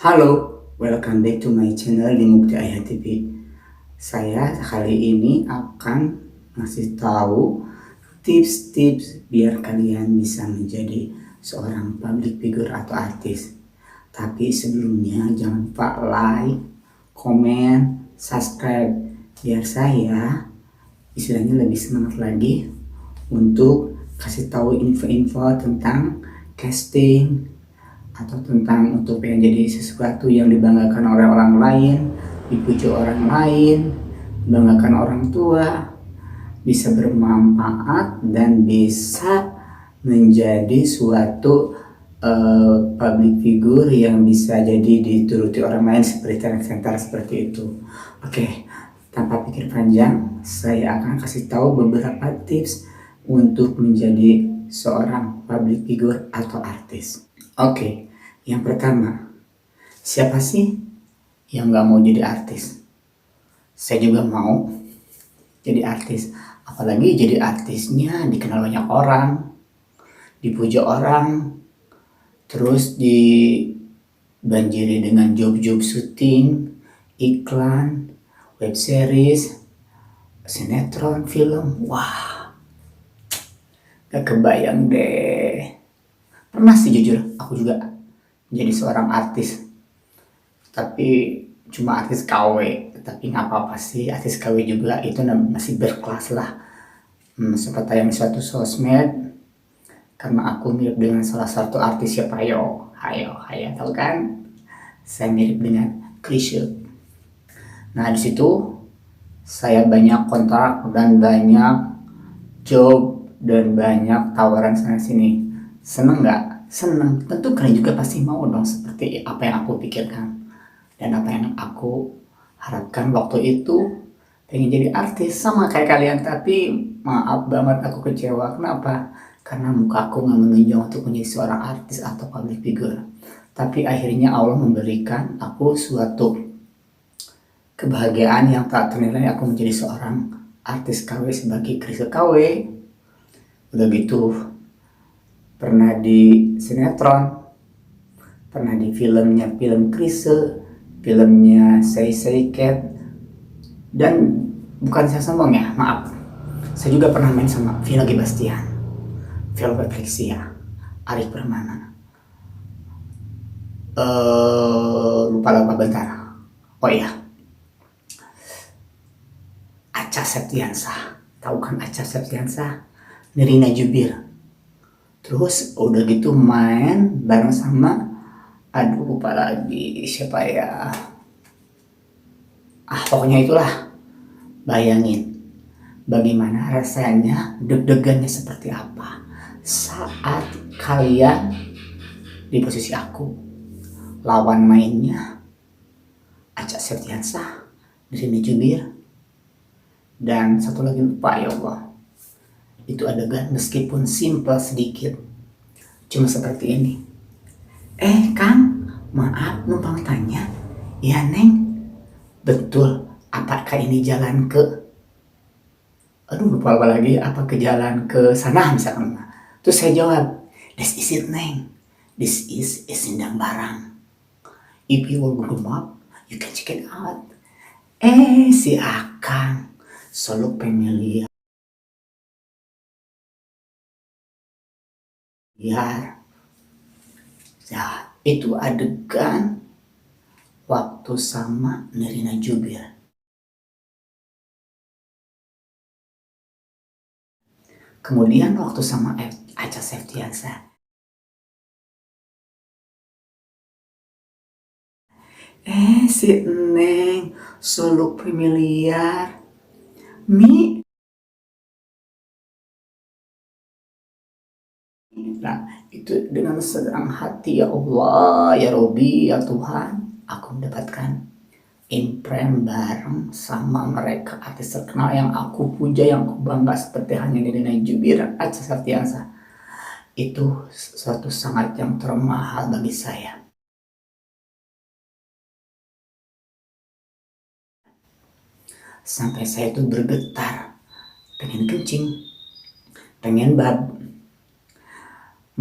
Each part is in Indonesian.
Halo, welcome back to my channel di Mukti Ayah TV. Saya kali ini akan ngasih tahu tips-tips biar kalian bisa menjadi seorang public figure atau artis. Tapi sebelumnya jangan lupa like, komen, subscribe biar saya istilahnya lebih semangat lagi untuk kasih tahu info-info tentang casting atau tentang untuk pengen jadi sesuatu yang dibanggakan oleh orang lain, dipuji orang lain, dibanggakan orang tua, bisa bermanfaat dan bisa menjadi suatu public figure yang bisa jadi dituruti orang lain seperti talent center seperti itu. Oke, tanpa pikir panjang, saya akan kasih tahu beberapa tips untuk menjadi seorang public figure atau artis. Oke, yang pertama, siapa sih yang nggak mau jadi artis? Saya juga mau jadi artis. Apalagi jadi artisnya dikenal banyak orang, dipuja orang, terus dibanjiri dengan job-job syuting, iklan, web series, sinetron, film. Wah, gak kebayang deh. Pernah sih jujur, aku juga jadi seorang artis, tapi cuma artis KW, tapi nggak apa-apa sih, artis KW juga itu masih berkelas lah. Sempat tayang di suatu sosmed karena aku mirip dengan salah satu artis, siapa yo, hayo tahu kan, saya mirip dengan Chrisye. Nah di situ saya banyak kontrak dan banyak job dan banyak tawaran sana sini. Seneng nggak? Seneng. Tentu kalian juga pasti mau dong seperti apa yang aku pikirkan dan apa yang aku harapkan waktu itu, pengen jadi artis sama kayak kalian. Tapi maaf banget aku kecewa. Kenapa? Karena muka aku nggak menunjang untuk menjadi seorang artis atau public figure. Tapi akhirnya Allah memberikan aku suatu kebahagiaan yang tak ternilai. Aku menjadi seorang artis KW sebagai Chrisye KW. Udah gitu pernah di sinetron, pernah di film Chrisye, filmnya Say Cat, dan bukan saya sombong ya, maaf, saya juga pernah main sama Vino Gebastian, Velvet Flexia, Arif Permana, lupa bentar, oh iya, Acha Septiansah, tahu kan Acha Septiansah, Nirina Jubir. Terus udah gitu main bareng sama, aduh lupa lagi siapa ya, pokoknya itulah. Bayangin bagaimana rasanya, deg-degannya seperti apa saat kalian di posisi aku. Lawan mainnya Acha Septiansah, Nirina Jubir, dan satu lagi lupa ya Allah. Itu adegan meskipun simple sedikit, cuma seperti ini. Kang, maaf numpang tanya. Ya Neng, betul, apakah ini jalan ke, aduh lupa apa lagi, apa ke jalan ke sana misalkan. Terus saya jawab, this is it Neng, this is Sindang Barang. If you will Google Map, you can check it out. Si Akang solo familiar. Ya, itu adegan waktu sama Nirina Jubir. Kemudian waktu sama Acha Septiansah. Si Neng solo familiar. Mi. Nah, itu dengan senang hati, ya Allah, ya Robi, ya Tuhan, aku mendapatkan imprint bareng sama mereka artis terkenal yang aku puja, yang aku bangga seperti hanya Nirina Jubir dan Acha Septiansah. Itu suatu sangat yang termahal bagi saya. Sampai saya itu bergetar, pengen kencing, pengen bab,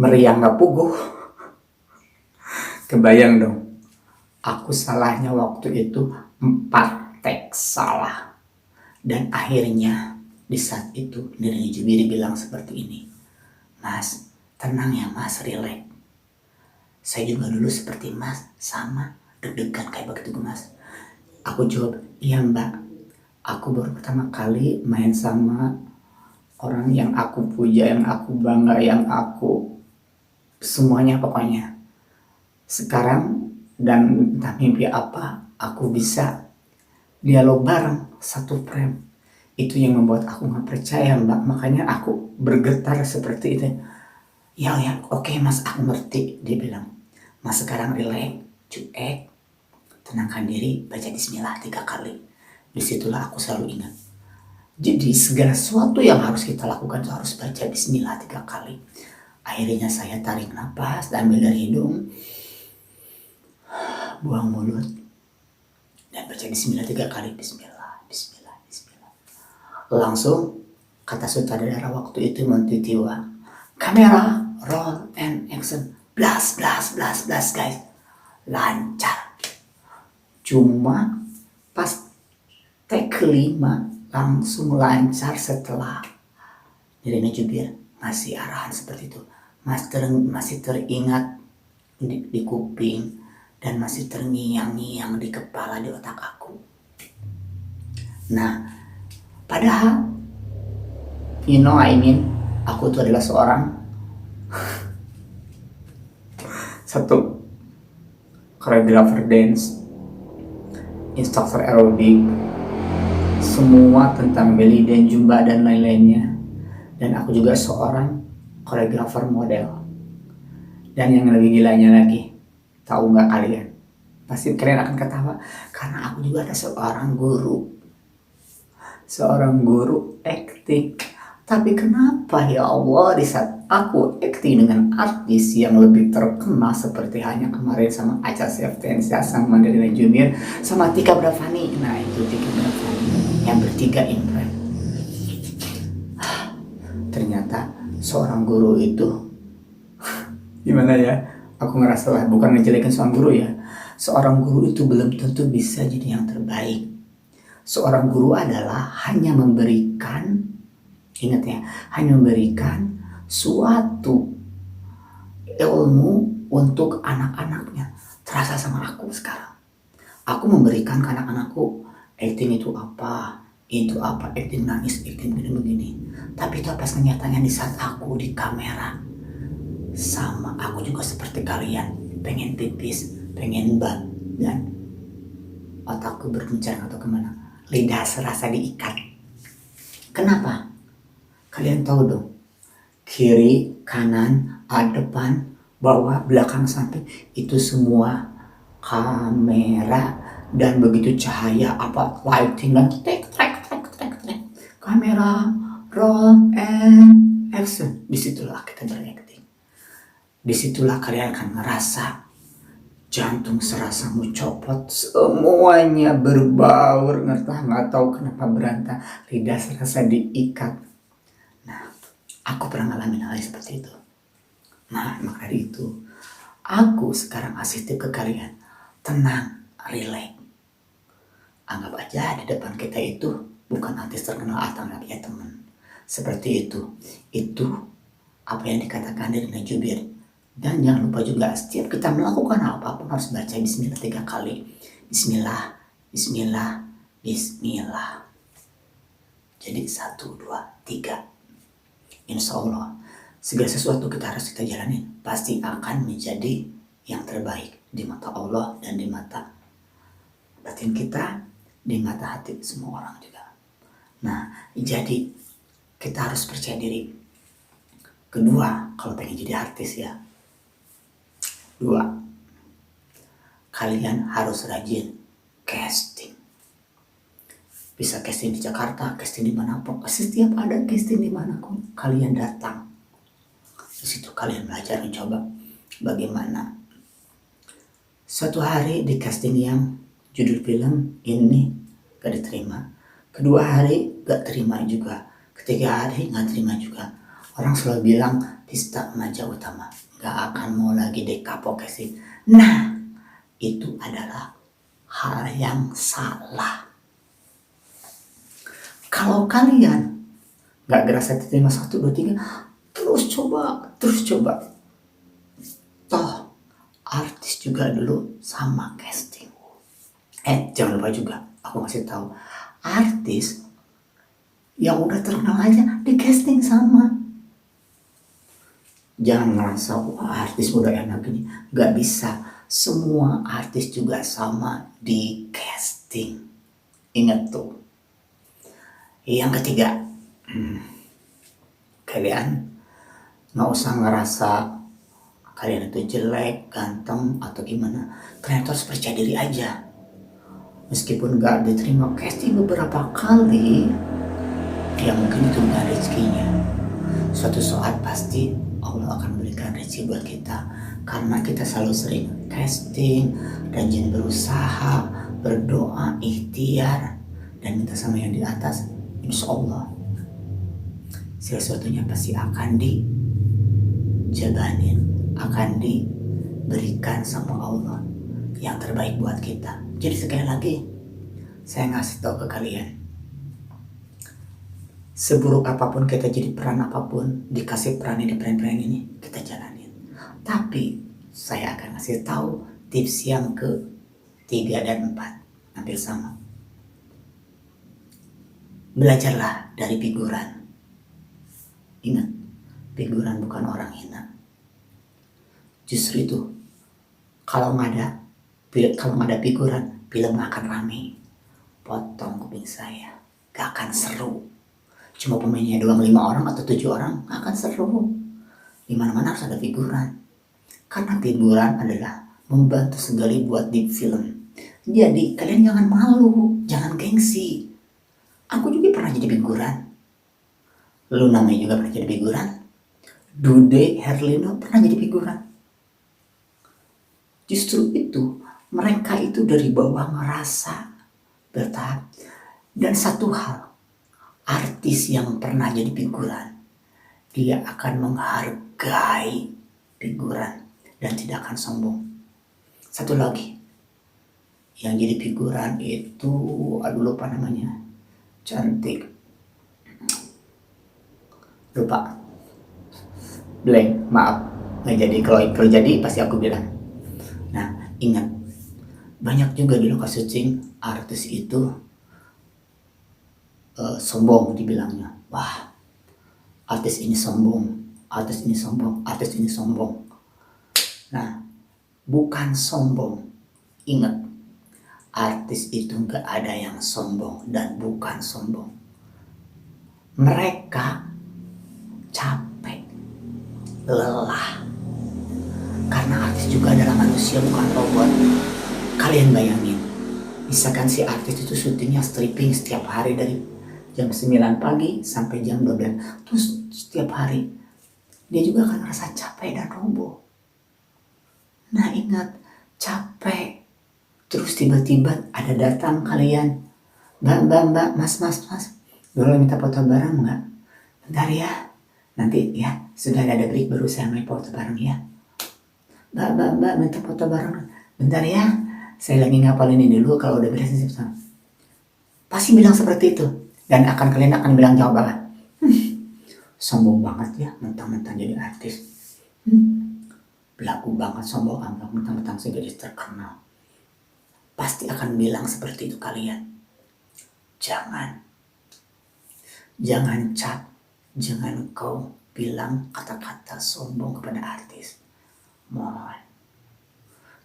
meriang gak puguh. Kebayang dong, Aku salahnya waktu itu 4 teks salah. Dan akhirnya di saat itu Nirina Jubiri bilang seperti ini, "Mas, tenang ya mas, relax. Saya juga dulu seperti mas, sama deg-degan kayak begitu mas." Aku jawab, "Iya mbak, aku baru pertama kali main sama orang yang aku puja, yang aku bangga, yang aku semuanya pokoknya. Sekarang dan entah mimpi apa, aku bisa dialog bareng satu frame. Itu yang membuat aku nggak percaya mbak, makanya aku bergetar seperti itu." Ya ya, oke mas, aku ngerti, dia bilang. "Mas sekarang relax, cuek, tenangkan diri, baca bismillah 3 kali." Disitulah aku selalu ingat. Jadi segala sesuatu yang harus kita lakukan itu harus baca bismillah 3 kali. Akhirnya saya tarik nafas dan ambil dari hidung, buang mulut, dan baca bismillah 3 kali. Bismillah, bismillah, bismillah. Langsung kata sutradara waktu itu Montitiwa, "Kamera, roll and action." Blast, blast, blast, blast guys. Lancar. Cuma pas take kelima langsung lancar setelah Nirina Jubir ngasih arahan seperti itu. Masih teringat di kuping dan masih terngiang-ngiang di kepala, di otak aku. Nah, padahal aku tuh adalah satu koreografer dance, instruktur aerobik, semua tentang belly dan zumba dan lain-lainnya. Dan aku juga seorang koreografer model. Dan yang lebih gilanya lagi, tahu nggak kalian? Pasti kalian akan ketawa, karena aku juga ada seorang guru acting. Tapi kenapa ya Allah di saat aku acting dengan artis yang lebih terkenal seperti hanya kemarin sama Acha Septriasa, sama Nirina Jubir, sama Tika Bravani. Nah itu Tika Bravani yang bertiga impress. Ternyata seorang guru itu gimana ya? Aku ngerasa lah, bukan ngejelekin seorang guru ya. Seorang guru itu belum tentu bisa jadi yang terbaik. Seorang guru adalah hanya memberikan, ingat ya, hanya memberikan suatu ilmu untuk anak-anaknya. Terasa sama aku sekarang. Aku memberikan ke anak-anakku, acting itu apa, acting nangis, acting begini. Tapi itu pas kenyataannya di saat aku di kamera, sama aku juga seperti kalian, pengen pipis, pengen bang, dan otakku berbincang atau kemana, lidah serasa diikat. Kenapa? Kalian tahu dong, kiri, kanan, depan, bawah, belakang, samping, itu semua kamera. Dan begitu cahaya, lighting, dan trek, kamera, roll, and action. Disitulah kita berakting. Disitulah kalian akan ngerasa jantung serasa mau copot, semuanya berbaur, nggak tahu kenapa berantak, lidah serasa diikat. Nah, aku pernah ngalamin hal seperti itu. Nah, maka dari itu, aku sekarang kasih tip ke kalian, tenang, relax. Anggap aja di depan kita itu bukan artis terkenal atau anaknya teman. Seperti itu. Itu apa yang dikatakan dari Nirina Jubir. Dan jangan lupa juga, setiap kita melakukan apapun harus baca bismillah 3 kali. Bismillah, bismillah, bismillah. Jadi 1, 2, 3. Insya Allah segala sesuatu kita jalanin pasti akan menjadi yang terbaik di mata Allah dan di mata batin kita, di mata hati semua orang juga. Nah, jadi kita harus percaya diri. Kedua, kalau pengen jadi artis ya, 2, kalian harus rajin casting. Bisa casting di Jakarta, casting di manapun, setiap ada casting di manapun kalian datang. Di situ kalian belajar mencoba bagaimana. Suatu hari di casting yang judul film ini gak diterima, kedua hari gak terima juga, ketiga hari gak terima juga. Orang selalu bilang Tista Maja Utama gak akan mau lagi dekapok casting. Nah, itu adalah hal yang salah. Kalau kalian gak gerasa terima 1, 2, 3, terus coba. Toh artis juga dulu sama casting. Jangan lupa juga aku kasih tahu, artis yang udah terkenal aja di casting sama. Jangan ngerasa wah artis udah enak gini, gak bisa. Semua artis juga sama di casting. Ingat tuh. Yang ketiga, kalian gak usah ngerasa kalian itu jelek, ganteng, atau gimana. Kalian harus percaya diri aja. Meskipun gak diterima casting beberapa kali, ya mungkin itu bukan rezekinya. Suatu saat pasti Allah akan berikan rezeki buat kita, karena kita selalu sering casting, rajin berusaha, berdoa, ikhtiar, dan minta sama yang di atas. Insya Allah sesuatunya pasti akan dijabanin, akan diberikan sama Allah yang terbaik buat kita. Jadi sekali lagi saya ngasih tahu ke kalian, seburuk apapun kita jadi, peran apapun dikasih peran ini kita jalanin. Tapi saya akan ngasih tahu tips yang ke-3 dan 4, hampir sama. Belajarlah dari figuran. Ingat, figuran bukan orang hina. Justru itu, kalau nggak ada figuran, film akan rame. Potong kuping saya, gak akan seru. Cuma pemainnya doang 5 orang atau 7 orang, gak akan seru. Dimana-mana harus ada figuran. Karena figuran adalah membantu sekali buat di film. Jadi kalian jangan malu, jangan gengsi. Aku juga pernah jadi figuran. Lu namanya juga pernah jadi figuran. Dude Herlino pernah jadi figuran. Justru itu, mereka itu dari bawah ngerasa bertahap. Dan satu hal, artis yang pernah jadi figuran, dia akan menghargai figuran dan tidak akan sombong. Satu lagi, yang jadi figuran itu, aduh lupa namanya, cantik, lupa, blank, maaf, nggak jadi. Kalau jadi pasti aku bilang. Nah ingat, banyak juga di lokasi syuting artis itu sombong dibilangnya. Wah, artis ini sombong. Nah, bukan sombong. Ingat, artis itu gak ada yang sombong dan bukan sombong. Mereka capek, lelah. Karena artis juga adalah manusia, bukan robot. Kalian bayangin, misalkan si artis itu syutingnya stripping setiap hari dari jam 9 pagi sampai jam 12, terus setiap hari, dia juga akan merasa capek dan roboh. Nah ingat, capek, terus tiba-tiba ada datang kalian, mbak, mas, boleh minta foto bareng nggak? Bentar ya, nanti ya, sudah ada break baru saya mau foto bareng ya. Mbak, minta foto bareng, bentar ya, saya lagi ngapalin ini dulu, kalau udah beres pasti bilang seperti itu. Dan kalian akan bilang jawaban, sombong banget ya, mentang-mentang jadi artis. Belagu banget, sombong banget, mentang-mentang saya jadi terkenal. Pasti akan bilang seperti itu kalian. Jangan kau bilang kata-kata sombong kepada artis. Mohon.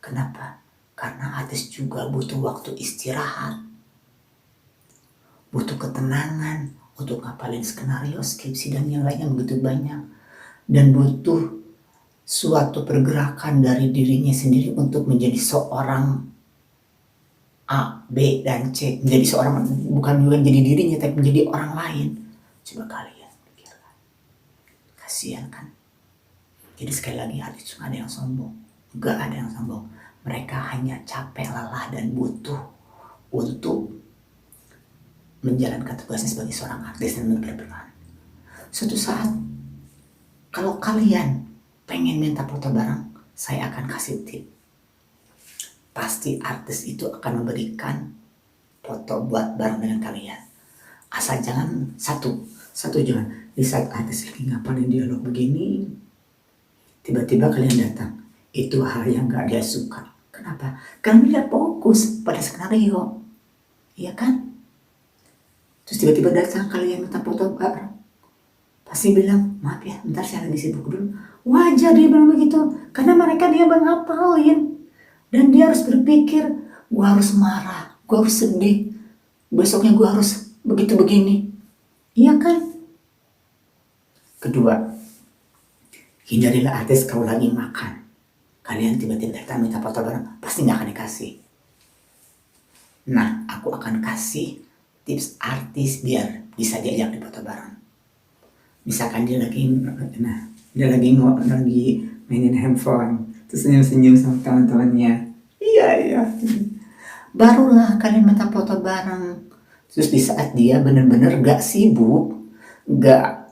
Kenapa? Karena artis juga butuh waktu istirahat, butuh ketenangan untuk ngapalin skenario, skripsi, dan yang lainnya begitu banyak. Dan butuh suatu pergerakan dari dirinya sendiri untuk menjadi seorang A, B, dan C. Menjadi seorang, bukan menjadi dirinya, tapi menjadi orang lain. Coba kalian pikirkan. Kasihan kan? Jadi sekali lagi, artis gak ada yang sombong. Gak ada yang sombong. Mereka hanya capek, lelah, dan butuh untuk menjalankan tugasnya sebagai seorang artis dan berperan. Suatu saat, kalau kalian pengen minta foto bareng, saya akan kasih tip. pasti artis itu akan memberikan foto buat bareng dengan kalian. Asal jangan satu jangan di saat artis lagi ngapain dialog begini, tiba-tiba kalian datang. Itu hal yang gak dia suka. Kenapa? Karena dia fokus pada skenario, iya kan? Terus tiba-tiba datang kalian minta foto bareng, pasti bilang, maaf ya, bentar saya lagi sibuk dulu. Wajar dia bilang begitu, karena mereka dia ngapalin. Dan dia harus berpikir, gua harus marah, gua harus sedih, besoknya gua harus begitu begini. Iya kan? Kedua, hindarilah artis kalau lagi makan. Kalian tiba-tiba datang minta foto bareng, pasti gak akan dikasih. Nah, aku akan kasih tips artis biar bisa diajak di foto bareng. Misalkan dia lagi mainin handphone, terus senyum-senyum sama teman-temannya. Iya. Barulah kalian minta foto bareng. Terus di saat dia benar-benar gak sibuk, gak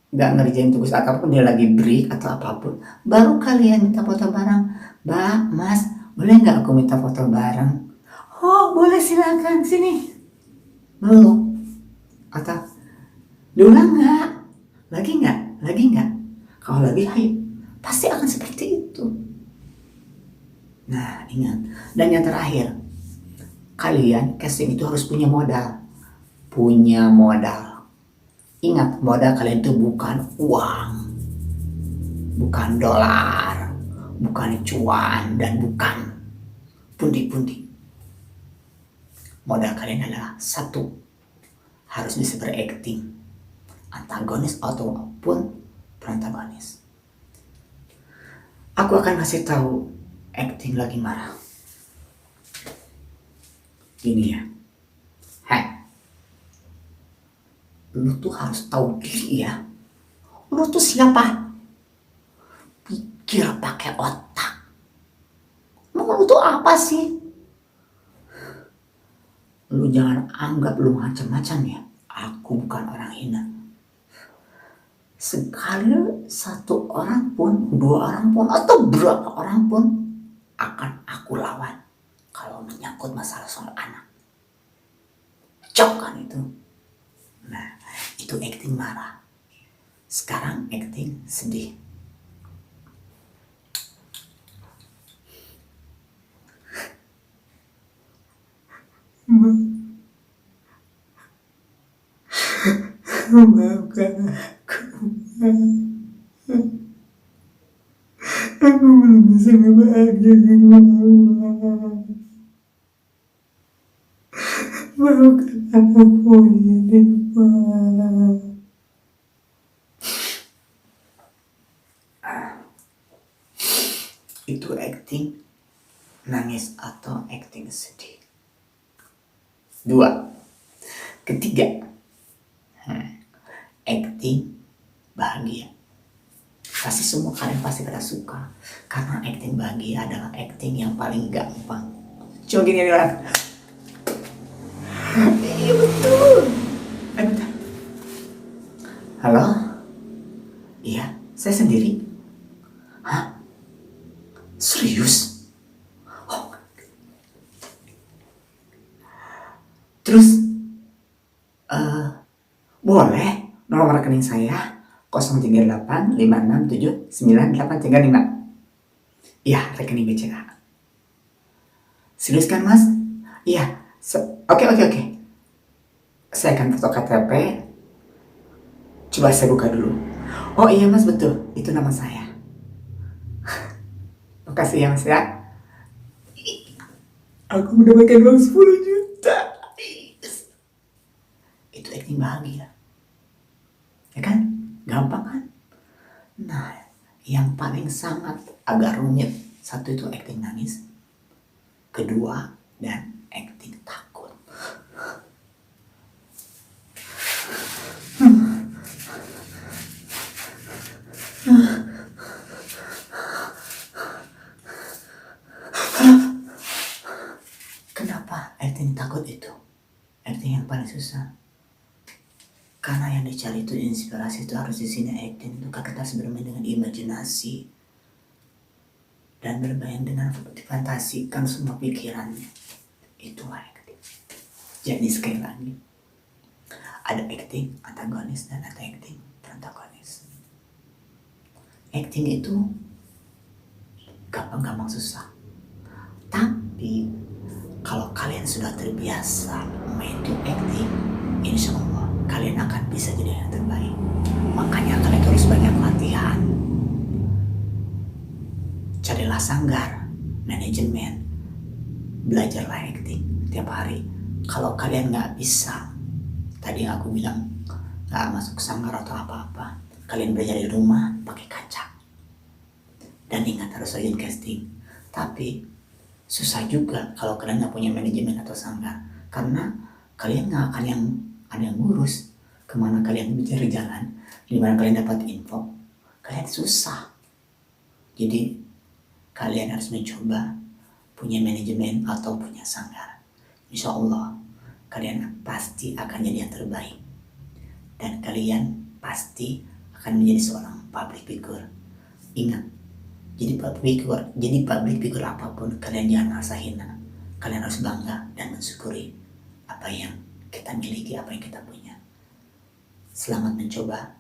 ngerjain tugas apapun, dia lagi break atau apapun, baru kalian minta foto bareng. Mbak, Mas, boleh gak aku minta foto bareng? Oh, boleh, silakan, sini. Belum. Atau, diulang gak? Lagi nggak? Kalau lagi, ayo. Pasti akan seperti itu. Nah, ingat. Dan yang terakhir, kalian casting itu harus punya modal. Ingat, modal kalian itu bukan uang, bukan dolar, bukan cuan, dan bukan pundi-pundi. Modal kalian adalah satu, harus bisa berakting, antagonis ataupun protagonis. Aku akan kasih tahu acting lagi marah. Gini ya, lu tuh harus tahu diri ya. Lu tuh siapa? Pikir pakai otak. Lu tuh apa sih? Lu jangan anggap lu macam-macam ya. Aku bukan orang hina. Sekali satu orang pun, dua orang pun, atau berapa orang pun akan aku lawan kalau menyangkut masalah soal anak. Cok kan itu. Nah, itu acting marah. Sekarang acting sedih. Maafkan aku. Aku belum bisa ngebahagiain mama. Maafkan aku ya Dewa. Itu acting nangis atau acting sedih. 2. Ketiga, acting bahagia. Pasti semua kalian pasti pada suka, karena acting bahagia adalah acting yang paling gampang. Coba gini orang. Iya betul. Bentar. Halo? Iya, saya sendiri. Hah? Serius? Oh. Terus, boleh nomor rekening saya 03856799835. Iya, rekening BCA. Serius kan mas? Iya. Oke. Saya akan foto KTP. Coba saya buka dulu. Oh iya mas, betul. Itu nama saya. Makasih ya mas ya. Aku mendapatkan uang 10 juta. Itu acting bahagia. Ya kan? Gampang kan? Nah, yang paling sangat agak rumit, satu itu acting nangis, kedua dan acting takut. Kenapa acting takut itu acting yang paling susah? Karena yang dicari itu inspirasi, itu harus di sini acting itu kita harus bermain dengan imajinasi. dan bermain dengan difantasikan semua pikirannya. Itulah acting. Jadi sekali lagi, ada acting antagonis dan ada acting protagonis. Acting itu gampang-gampang susah. Tapi kalau kalian sudah terbiasa main di acting, insya Allah kalian akan bisa jadi yang terbaik. Makanya kalian harus banyak latihan. Carilah sanggar, manajemen, belajarlah acting tiap hari. Kalau kalian nggak bisa, tadi aku bilang nggak masuk sanggar atau apa-apa, kalian belajar di rumah pakai kaca. Dan ingat harus rajin casting. Tapi susah juga kalau kalian nggak punya manajemen atau sanggar, karena kalian nggak akan yang ada yang ngurus kemana kalian mencari jalan, di mana kalian dapat info, kalian susah. Jadi kalian harus mencoba punya manajemen atau punya sanggar. Insya Allah kalian pasti akan jadi yang terbaik, dan kalian pasti akan menjadi seorang public figure. Ingat, jadi public figure apapun, kalian jangan merasa hina. Kalian harus bangga dan mensyukuri apa yang kita miliki, apa yang kita punya. Selamat mencoba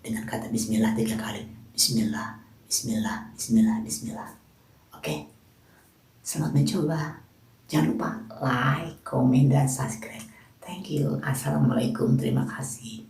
dengan kata bismillah 3 kali. Bismillah, bismillah, bismillah, bismillah. Oke? Selamat mencoba. Jangan lupa like, komen, dan subscribe. Thank you. Assalamualaikum. Terima kasih.